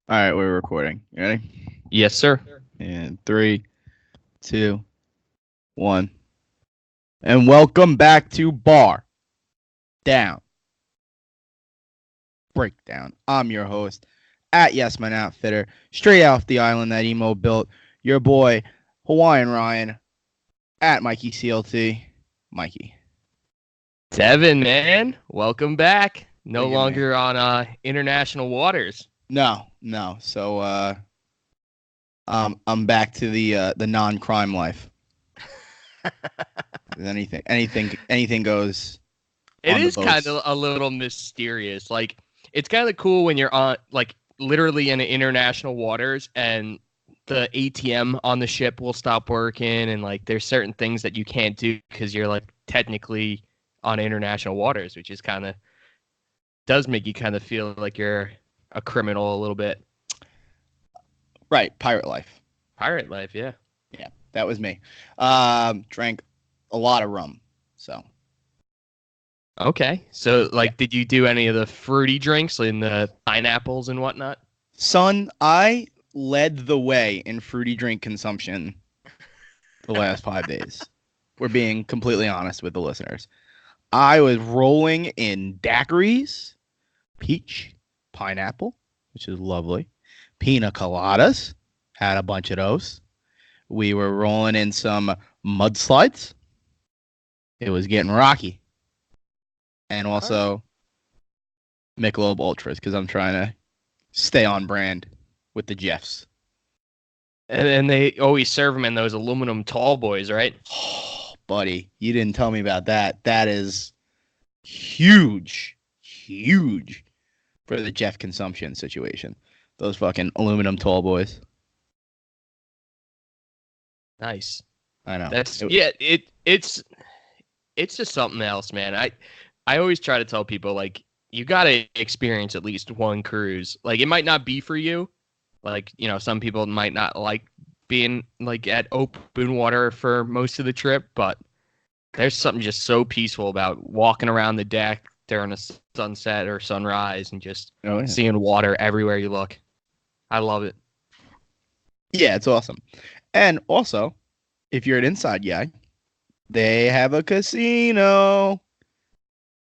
All right, we're recording. You ready? Yes, sir. And 3, 2, 1. And welcome back to Bar Down Breakdown. I'm your host at Yes Man Outfitter, straight off the island that emo built. Your boy Hawaiian Ryan at Mikey CLT. Mikey, Devin, man, welcome back. No look at me. longer on international waters. No. So I'm back to the non-crime life. Anything goes It on the is kind boats. of a little mysterious. Like, it's kind of cool when you're on, like, literally in international waters and the ATM on the ship will stop working, and like, there's certain things that you can't do because you're like technically on international waters, which is kind of does make you kind of feel like you're a criminal a little bit. Right, pirate life. Pirate life, yeah. Yeah, that was me. Drank a lot of rum. So, Okay. So, yeah. like, did you do any of the fruity drinks in the pineapples and whatnot? Son, I led the way in fruity drink consumption the last 5 days. We're being completely honest with the listeners. I was rolling in daiquiris, peach, pineapple, which is lovely, pina coladas, had a bunch of those. We were rolling in some mudslides. It was getting rocky. And All right. also Michelob Ultras because I'm trying to stay on brand with the Jeffs. And they always serve them in those aluminum tall boys, right? Oh, buddy, you didn't tell me about that. That is huge for the Jeff consumption situation. Those fucking aluminum tall boys. Nice. I know. That's yeah. It's just something else, man. I always try to tell people like you got to experience at least one cruise. Like it might not be for you. Like some people might not like being like at open water for most of the trip, but there's something just so peaceful about walking around the deck during a sunset or sunrise and just Oh yeah. seeing water everywhere you look. I love it. Yeah, it's awesome. And also, if you're an inside guy, they have a casino.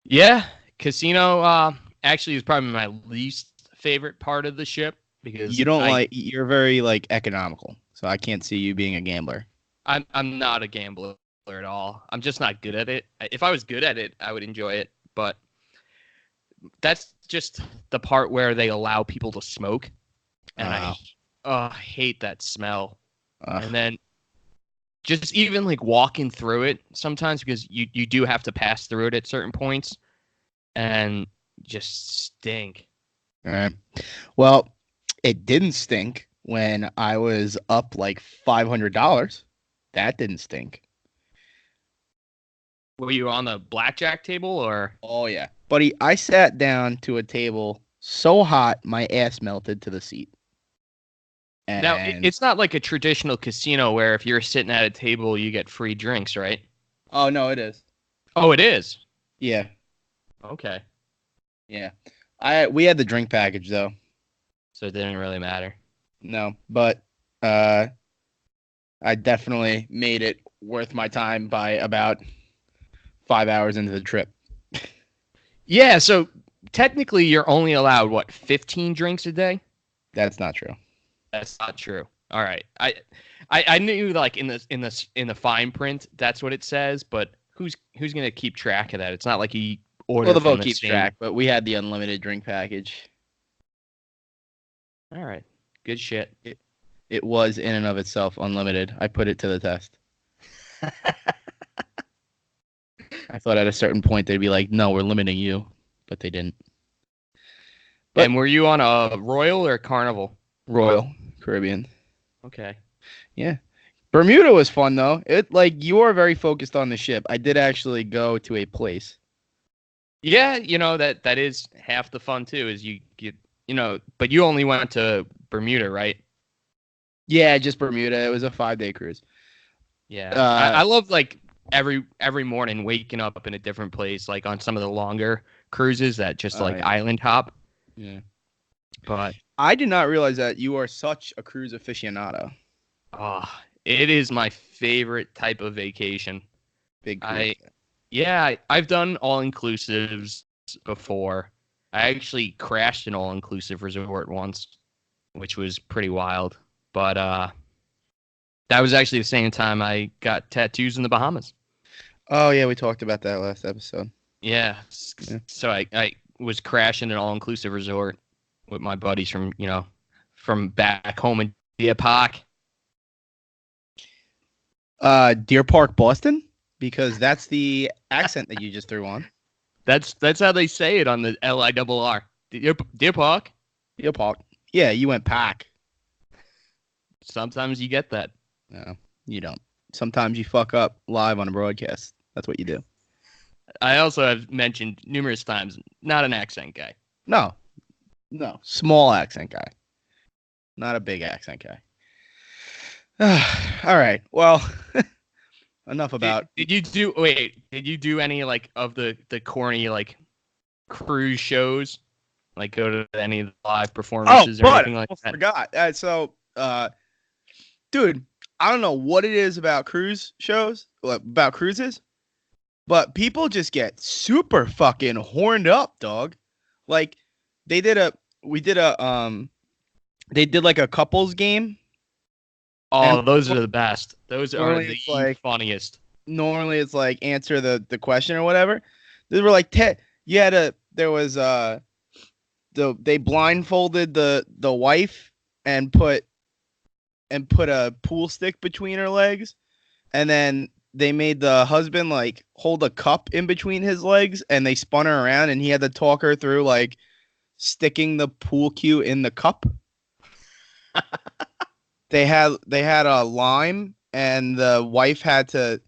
Yeah, casino actually is probably my least favorite part of the ship because You don't like. You're very like economical, so I can't see you being a gambler. I'm not a gambler at all. I'm just not good at it. If I was good at it, I would enjoy it, but that's just the part where they allow people to smoke, and Uh, I hate that smell. uh, And then just even like walking through it sometimes because you do have to pass through it at certain points and just stink. all right. Well, it didn't stink when I was up like $500. That didn't stink. Were you on the blackjack table or? Oh yeah, buddy. I sat down to a table so hot my ass melted to the seat. Now, And it's not like a traditional casino where if you're sitting at a table, you get free drinks, right? oh no, it is. Oh, it is. Yeah, Okay. yeah. We had the drink package though. So it didn't really matter. No, but uh, I definitely made it worth my time by about 5 hours into the trip. Yeah, so technically you're only allowed what, 15 drinks a day? That's not true. That's not true. All right. I knew like in the fine print that's what it says, but who's going to keep track of that? It's not like you Well, order the from vote the keeps same. track, but we had the unlimited drink package. All right. Good shit. It was in and of itself unlimited. I put it to the test. I thought at a certain point they'd be like, "No, we're limiting you," but they didn't. But And were you on a Royal or a Carnival? Royal Caribbean, Okay. yeah. Bermuda was fun though. It like you are very focused on the ship. I did actually go to a place. Yeah, that is half the fun too. Is you get but you only went to Bermuda, right? Yeah, just Bermuda. It was a 5 day cruise. Yeah, Uh, I love like every morning waking up in a different place, like on some of the longer cruises that just like yeah, island hop. yeah. But I did not realize that you are such a cruise aficionado. it is my favorite type of vacation. Big cruise. I Yeah, I've done all inclusives before. I actually crashed an all inclusive resort once, which was pretty wild. But that was actually the same time I got tattoos in the Bahamas. Oh yeah, we talked about that last episode. Yeah. Yeah. So I was crashing an all inclusive resort with my buddies from, from back home in Deer Park. Deer Park, Boston, because that's the accent that you just threw on. That's how they say it on the LIRR. Deer Park. Deer Park. Yeah, you went pack. Sometimes you get that. No, you don't. Sometimes you fuck up live on a broadcast. That's what you do. I also have mentioned numerous times, not an accent guy. No, no, small accent guy, not a big accent guy. All right. Well, enough about. Did you do Did you do any like of the corny like cruise shows? Like go to any of the live Oh, performances or but anything like I that? forgot. Dude, I don't know what it is about cruise shows, about cruises, but people just get super fucking horned up, dog. Like they did a, we did a, they did like a couples game, and Oh, those are the best. Those are normally the it's like funniest. normally it's like answer the question or whatever. They were like, you had a, there was they blindfolded the wife and put a pool stick between her legs, and then they made the husband like hold a cup in between his legs, and they spun her around, and he had to talk her through like sticking the pool cue in the cup. They had a lime, and the wife had to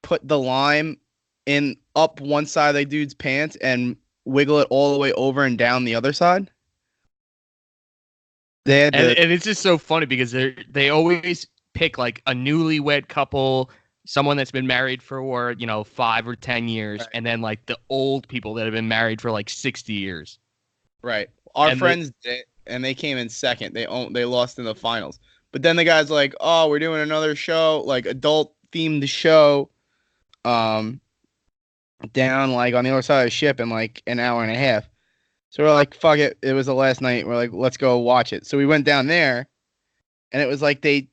put the lime in up one side of the dude's pants and wiggle it all the way over and down the other side. They had to And it's just so funny because they always pick like a newlywed couple, someone that's been married for 5 or 10 years, right, and then like the old people that have been married for like 60 years. right. Our And the friends did, and they came in second. They lost in the finals. But then the guy's like, "Oh, we're doing another show, like adult themed show, um, down like on the other side of the ship in like an hour and a half." So we're like, "Fuck it." It was the last night. We're like, "Let's go watch it." So we went down there, and it was like they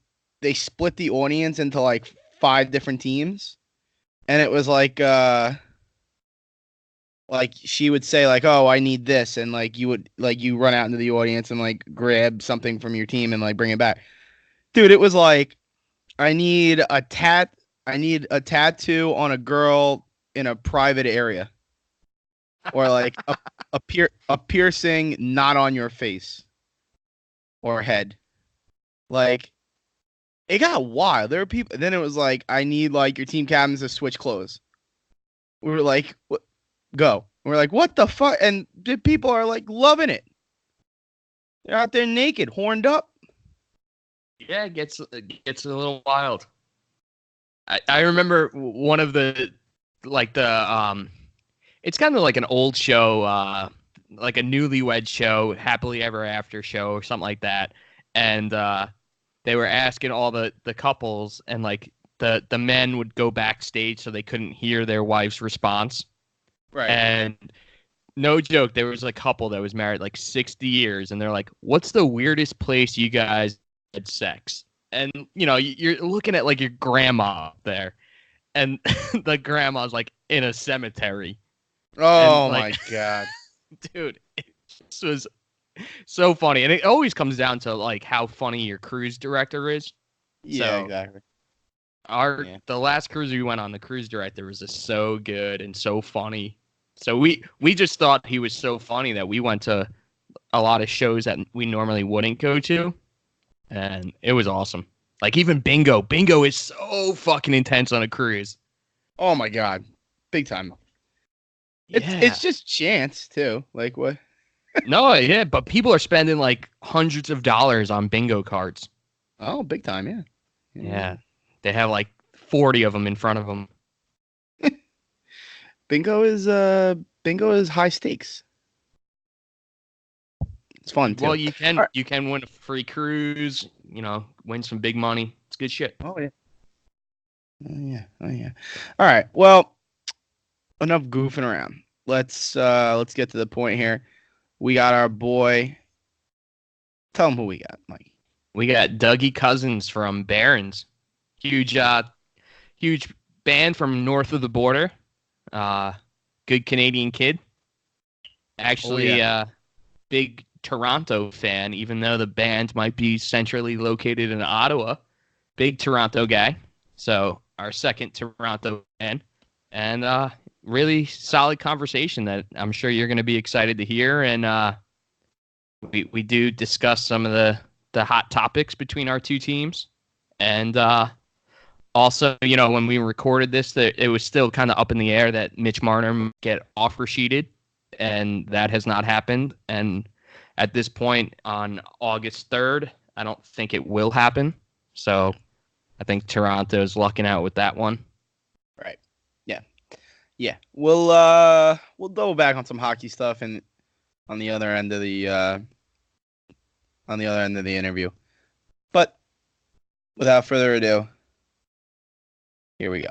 split the audience into like 5 different teams, and it was like she would say like, "Oh, I need this," and like you run out into the audience and like grab something from your team and like bring it back. Dude, it was like, I need a I need a tattoo on a girl in a private area, or like a piercing not on your face or head. Like, it got wild. There were people. Then it was like, I need like your team captains to switch clothes. We were like, what? Go. And we're like, what the fuck? And the people are like loving it. They're out there naked, horned up. yeah, it gets a little wild. I remember one of the like the it's kind of like an old show, like a newlywed show, happily ever after show or something like that. And they were asking all the couples, and like the men would go backstage so they couldn't hear their wife's response. Right. And no joke, there was a couple that was married like 60 years, and they're like, "What's the weirdest place you guys had sex?" And you're looking at like your grandma up there, and the grandma's like in a cemetery, and Oh like, my god. dude, this was so funny, and it always comes down to like how funny your cruise director is. Yeah, So exactly. Yeah. the last cruise we went on, the cruise director was just so good and so funny. So we just thought he was so funny that we went to a lot of shows that we normally wouldn't go to, and it was awesome. Like even bingo is so fucking intense on a cruise. Oh my god. Big time. It's Yeah. just chance too. Like what? No, yeah, but people are spending like hundreds of dollars on bingo cards. Oh, big time, yeah. Yeah. Yeah. They have like 40 of them in front of them. Bingo is high stakes. It's fun too. Well, All right. you can win a free cruise. You know, win some big money. It's good shit. Oh yeah. Oh yeah. Oh yeah. All right. Well, enough goofing around. Let's get to the point here. We got our boy. Tell him who we got, Mike. We got Dougie Cousins from Barons. Huge huge band from north of the border. Uh, good Canadian kid. Oh Actually, yeah. big Toronto fan, even though the band might be centrally located in Ottawa. Big Toronto guy. So our second Toronto fan, and really solid conversation that I'm sure you're going to be excited to hear. And we do discuss some of the hot topics between our two teams, and also, you know, when we recorded this, that it was still kind of up in the air that Mitch Marner might get offer sheeted, and that has not happened. And at this point, on August 3rd, I don't think it will happen. So I think Toronto is lucking out with that one. Right. Yeah. Yeah. We'll double back on some hockey stuff and on the other end of the interview. But without further ado, here we go.